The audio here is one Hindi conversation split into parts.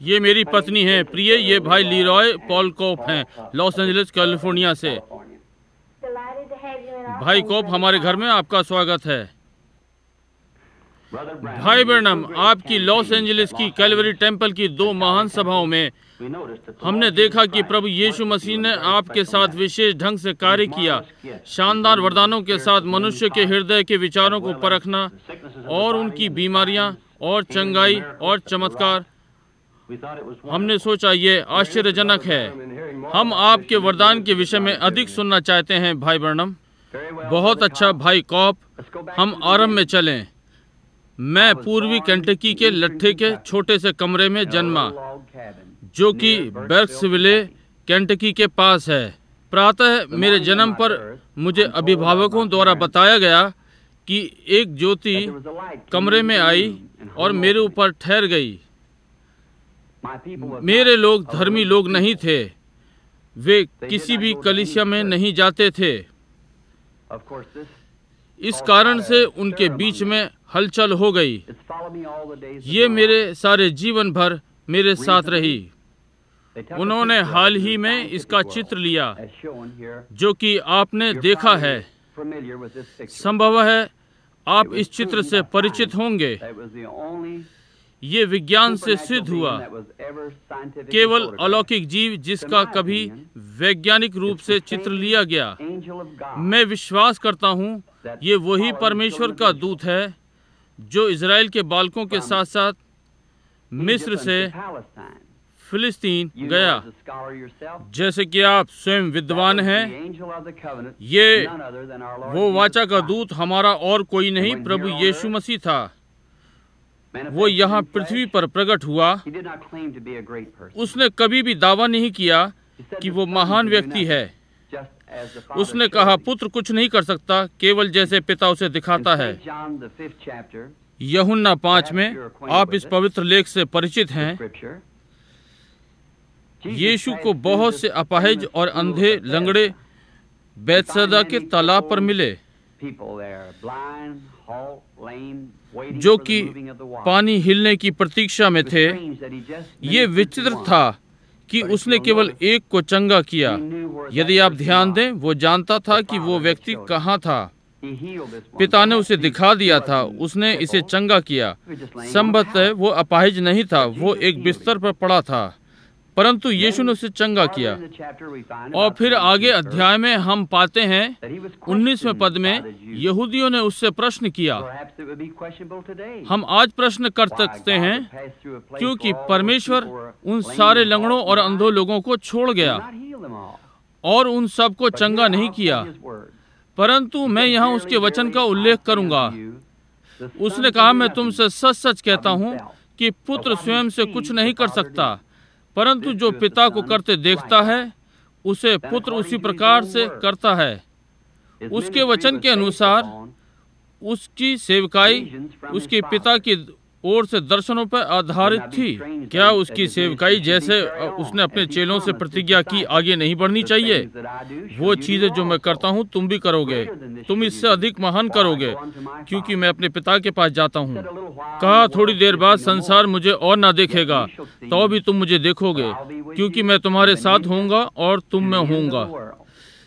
ये मेरी पत्नी है प्रिय, ये भाई लीरॉय पॉल कोप हैं, लॉस एंजलिस कैलिफोर्निया से। भाई कोप, हमारे घर में आपका स्वागत है। भाई ब्रैनम, आपकी लॉस एंजलिस की कैलवरी टेम्पल की 2 महान सभाओं में हमने देखा कि प्रभु यीशु मसीह ने आपके साथ विशेष ढंग से कार्य किया। शानदार वरदानों के साथ मनुष्य के हृदय के विचारों को परखना और उनकी बीमारियां और चंगाई और चमत्कार। हमने सोचा ये आश्चर्यजनक है। हम आपके वरदान के विषय में अधिक सुनना चाहते हैं भाई ब्रैनम। बहुत अच्छा भाई कॉप, हम आरंभ में चलें। मैं पूर्वी केंटकी के लट्ठे के छोटे से कमरे में जन्मा, जो कि बेर्क्सविले केंटकी के पास है। प्रातः मेरे जन्म पर मुझे अभिभावकों द्वारा बताया गया कि एक ज्योति कमरे में आई और मेरे ऊपर ठहर गई। मेरे लोग धर्मी लोग नहीं थे, वे किसी भी कलीसिया में नहीं जाते थे। इस कारण से उनके बीच में हलचल हो गई। ये मेरे सारे जीवन भर मेरे साथ रही। उन्होंने हाल ही में इसका चित्र लिया, जो कि आपने देखा है। संभव है आप इस चित्र से परिचित होंगे। ये विज्ञान से सिद्ध हुआ। केवल अलौकिक जीव जिसका कभी वैज्ञानिक रूप से चित्र लिया गया। मैं विश्वास करता हूँ ये वही परमेश्वर का दूत है जो इज़राइल के बालकों के साथ साथ मिस्र से फिलिस्तीन गया। जैसे कि आप स्वयं विद्वान हैं, ये वो वाचा का दूत हमारा और कोई नहीं, प्रभु यीशु मसीह था। वो यहाँ पृथ्वी पर प्रकट हुआ। उसने कभी भी दावा नहीं किया कि वो महान व्यक्ति है। उसने कहा पुत्र कुछ नहीं कर सकता, केवल जैसे पिता उसे दिखाता है। यूहन्ना 5 में आप इस पवित्र लेख से परिचित हैं। यीशु को बहुत से अपाहिज और अंधे लंगड़े बैतसैदा के तालाब पर मिले, जो कि पानी हिलने की प्रतीक्षा में थे। ये विचित्र था कि उसने केवल एक को चंगा किया। यदि आप ध्यान दें, वो जानता था कि वो व्यक्ति कहाँ था। पिता ने उसे दिखा दिया था, उसने इसे चंगा किया। संभवतः वो अपाहिज नहीं था, वो एक बिस्तर पर पड़ा था, परंतु यीशु ने उसे चंगा किया। और फिर आगे अध्याय में हम पाते हैं 19वें पद में यहूदियों ने उससे प्रश्न किया। हम आज प्रश्न कर सकते हैं, क्योंकि परमेश्वर उन सारे लंगड़ों और अंधों लोगों को छोड़ गया और उन सब को चंगा नहीं किया। परंतु मैं यहाँ उसके वचन का उल्लेख करूंगा। उसने कहा, मैं तुमसे सच सच कहता हूँ कि पुत्र स्वयं से कुछ नहीं कर सकता, परंतु जो पिता को करते देखता है उसे पुत्र उसी प्रकार से करता है। उसके वचन के अनुसार उसकी सेवकाई उसके पिता की ओर से दर्शनों पर आधारित थी। क्या उसकी सेवकाई, जैसे उसने अपने चेलों से प्रतिज्ञा की, आगे नहीं बढ़नी चाहिए? वो चीजें जो मैं करता हूँ तुम भी करोगे, तुम इससे अधिक महान करोगे, क्योंकि मैं अपने पिता के पास जाता हूँ। कहा, थोड़ी देर बाद संसार मुझे और ना देखेगा, तो भी तुम मुझे देखोगे, क्योंकि मैं तुम्हारे साथ होऊंगा और तुम में होऊंगा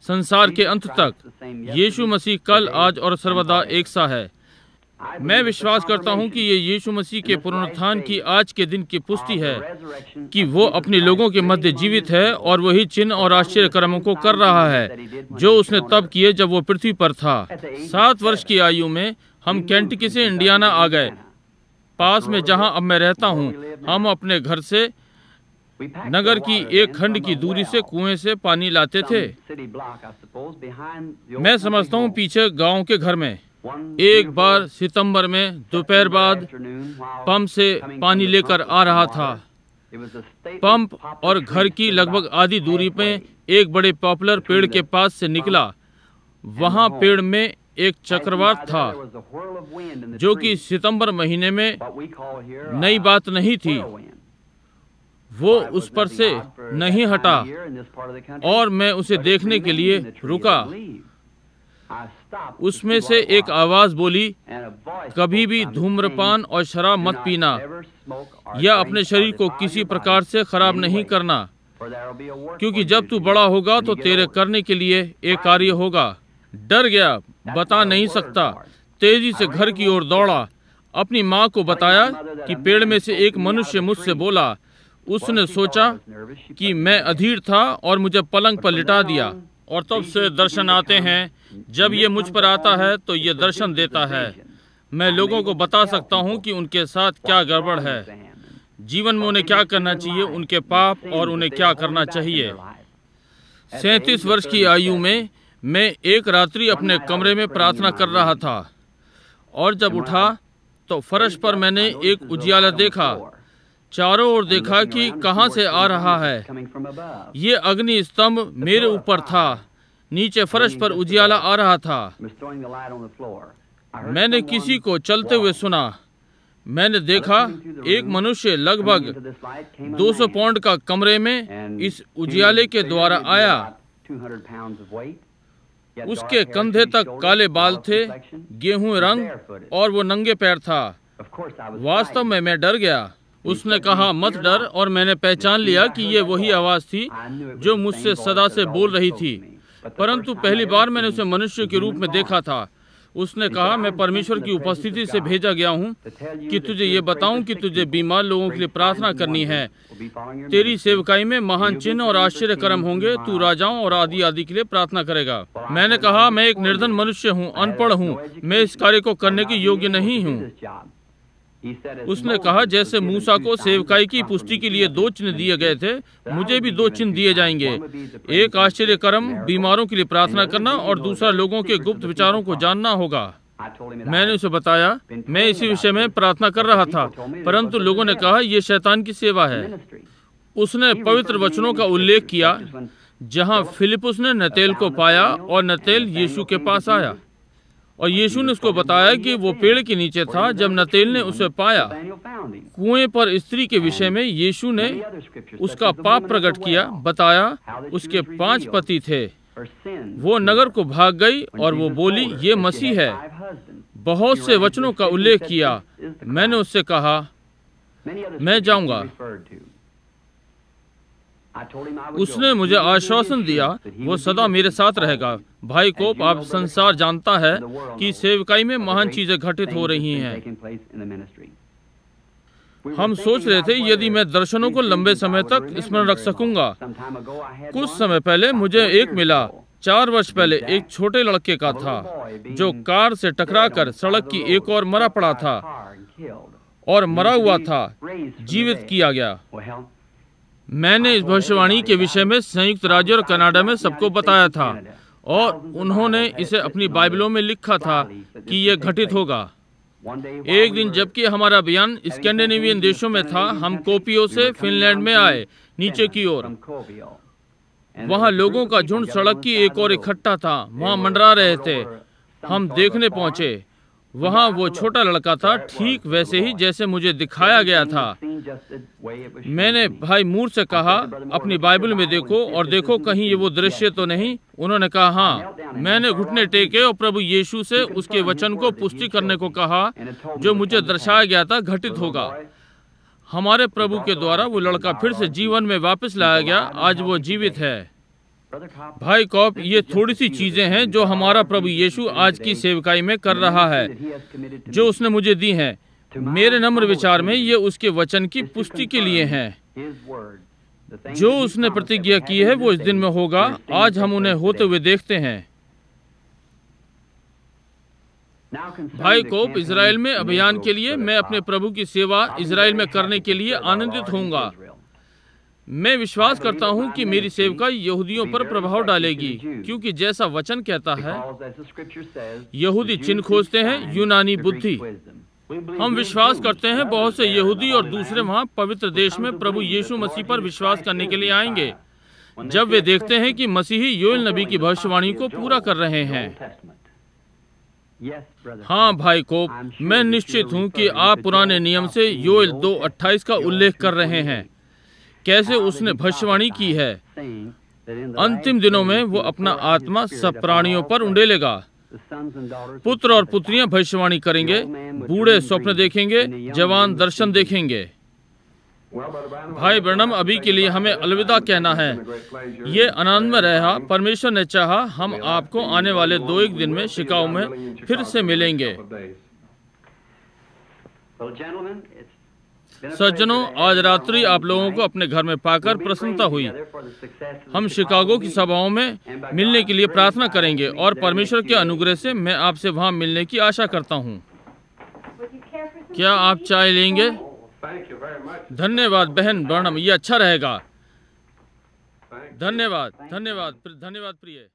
संसार के अंत तक। यीशु मसीह कल, आज और सर्वदा एक सा है। मैं विश्वास करता हूं कि ये यीशु मसीह के पुनरुत्थान की आज के दिन की पुष्टि है कि वो अपने लोगों के मध्य जीवित है और वही चिन्ह और आश्चर्य कर्मों को कर रहा है जो उसने तब किए जब वो पृथ्वी पर था। 7 वर्ष की आयु में हम केंटकी से इंडियाना आ गए, पास में जहां अब मैं रहता हूं। हम अपने घर से नगर की एक खंड की दूरी से कुएं से पानी लाते थे। मैं समझता हूं पीछे गांव के घर में एक बार सितंबर में दोपहर बाद पंप से पानी लेकर आ रहा था। पंप और घर की लगभग आधी दूरी पे एक बड़े पॉपुलर पेड़ के पास से निकला। वहां पेड़ में एक चक्रवात था, जो कि सितंबर महीने में नई बात नहीं थी। वो उस पर से नहीं हटा और मैं उसे देखने के लिए रुका। उसमें से एक आवाज बोली, कभी भी धूम्रपान और शराब मत पीना या अपने शरीर को किसी प्रकार से खराब नहीं करना, क्योंकि जब तू बड़ा होगा तो तेरे करने के लिए एक कार्य होगा। डर गया, बता नहीं सकता, तेजी से घर की ओर दौड़ा। अपनी माँ को बताया कि पेड़ में से एक मनुष्य मुझसे बोला। उसने सोचा कि मैं अधीर था और मुझे पलंग पर लिटा दिया। और तब से दर्शन आते हैं। जब ये मुझ पर आता है तो ये दर्शन देता है। मैं लोगों को बता सकता हूँ कि उनके साथ क्या गड़बड़ है, जीवन में उन्हें क्या करना चाहिए, उनके पाप और उन्हें क्या करना चाहिए। 37 वर्ष की आयु में मैं एक रात्रि अपने कमरे में प्रार्थना कर रहा था और जब उठा तो फर्श पर मैंने एक उजियाला देखा। चारों ओर देखा कि कहाँ से आ रहा है। ये अग्नि स्तंभ मेरे ऊपर था। नीचे फर्श पर उजियाला आ रहा था। मैंने किसी को चलते हुए सुना। मैंने देखा एक मनुष्य लगभग 200 पाउंड का कमरे में इस उजियाले के द्वारा आया। उसके कंधे तक काले बाल थे, गेहूं रंग, और वो नंगे पैर था। वास्तव में मैं डर गया। उसने कहा, मत डर, और मैंने पहचान लिया कि ये वही आवाज थी जो मुझसे सदा से बोल रही थी, परंतु पहली बार मैंने उसे मनुष्य के रूप में देखा था। उसने कहा, मैं परमेश्वर की उपस्थिति से भेजा गया हूँ कि तुझे ये बताऊं कि तुझे बीमार लोगों के लिए प्रार्थना करनी है। तेरी सेवकाई में महान चिन्ह और आश्चर्य कर्म होंगे। तू राजाओं और आदि आदि के लिए प्रार्थना करेगा। मैंने कहा, मैं एक निर्धन मनुष्य हूँ, अनपढ़ हूँ, मैं इस कार्य को करने के योग्य नहीं हूँ। उसने कहा, जैसे मूसा को सेवकाई की पुष्टि के लिए 2 चिन्ह दिए गए थे, मुझे भी 2 चिन्ह दिए जाएंगे। एक आश्चर्य कर्म, बीमारों के लिए प्रार्थना करना, और दूसरा लोगों के गुप्त विचारों को जानना होगा। मैंने उसे बताया, मैं इसी विषय में प्रार्थना कर रहा था, परंतु लोगों ने कहा, यह शैतान की सेवा है। उसने पवित्र वचनों का उल्लेख किया जहां फिलिपुस ने नतेल को पाया और नतेल यीशु के पास आया, और यीशु ने उसको बताया कि वो पेड़ के नीचे था जब नतेल ने उसे पाया। कुएं पर स्त्री के विषय में यीशु ने उसका पाप प्रकट किया, बताया उसके 5 पति थे। वो नगर को भाग गई और वो बोली, ये मसीह है। बहुत से वचनों का उल्लेख किया। मैंने उससे कहा, मैं जाऊंगा। उसने मुझे आश्वासन दिया वो सदा मेरे साथ रहेगा। भाई कोप, आप संसार जानता है कि सेवकाई में महान चीजें घटित हो रही हैं। हम सोच रहे थे यदि मैं दर्शनों को लंबे समय तक स्मरण रख सकूंगा। कुछ समय पहले मुझे एक मिला। 4 वर्ष पहले एक छोटे लड़के का था जो कार से टकराकर सड़क की एक ओर मरा पड़ा था और मरा हुआ था, जीवित किया गया। मैंने इस भविष्यवाणी के विषय में संयुक्त राज्य और कनाडा में सबको बताया था और उन्होंने इसे अपनी बाइबलों में लिखा था कि यह घटित होगा। एक दिन जबकि हमारा अभियान स्कैंडिनेवियन देशों में था, हम कोपियो से फिनलैंड में आए नीचे की ओर। वहाँ लोगों का झुंड सड़क की एक ओर इकट्ठा था, वहाँ मंडरा रहे थे। हम देखने पहुंचे। वहाँ वो छोटा लड़का था, ठीक वैसे ही जैसे मुझे दिखाया गया था। मैंने भाई मूर से कहा, अपनी बाइबल में देखो और देखो कहीं ये वो दृश्य तो नहीं। उन्होंने कहा, हाँ। मैंने घुटने टेके और प्रभु यीशु से उसके वचन को पुष्टि करने को कहा जो मुझे दर्शाया गया था घटित होगा। हमारे प्रभु के द्वारा वो लड़का फिर से जीवन में वापस लाया गया। आज वो जीवित है। भाई कॉप, ये थोड़ी सी चीजें हैं जो हमारा प्रभु यीशु आज की सेवकाई में कर रहा है, जो उसने मुझे दी हैं। मेरे नम्र विचार में ये उसके वचन की पुष्टि के लिए हैं। जो उसने प्रतिज्ञा की है वो इस दिन में होगा। आज हम उन्हें होते हुए देखते हैं। भाई कोप, इजराइल में अभियान के लिए मैं अपने प्रभु की सेवा इजराइल में करने के लिए आनंदित होऊंगा। मैं विश्वास करता हूं कि मेरी सेवका यहूदियों पर प्रभाव डालेगी, क्योंकि जैसा वचन कहता है, यहूदी चिन्ह खोजते हैं, यूनानी बुद्धि। हम विश्वास करते हैं बहुत से यहूदी और दूसरे वहां पवित्र देश में प्रभु यीशु मसीह पर विश्वास करने के लिए आएंगे जब वे देखते हैं कि मसीही योएल नबी की भविष्यवाणी को पूरा कर रहे हैं। हाँ भाई कोप, मैं निश्चित हूँ कि आप पुराने नियम से योएल 2:28 का उल्लेख कर रहे हैं। कैसे उसने भविष्यवाणी की है, अंतिम दिनों में वो अपना आत्मा सब प्राणियों पर उंडेलेगा। पुत्र और पुत्रियां भविष्यवाणी करेंगे, बूढ़े स्वप्न देखेंगे, जवान दर्शन देखेंगे। भाई ब्रैनम, अभी के लिए हमें अलविदा कहना है। ये आनंद में रहा। परमेश्वर ने चाहा हम आपको आने वाले 2-1 दिन में शिकागो में फिर से मिलेंगे। सज्जनों, आज रात्रि आप लोगों को अपने घर में पाकर प्रसन्नता हुई। हम शिकागो की सभाओं में मिलने के लिए प्रार्थना करेंगे और परमेश्वर के अनुग्रह से मैं आपसे वहां मिलने की आशा करता हूं। क्या आप चाय लेंगे? धन्यवाद बहन ब्रैनम, ये अच्छा रहेगा। धन्यवाद, धन्यवाद, धन्यवाद प्रिय।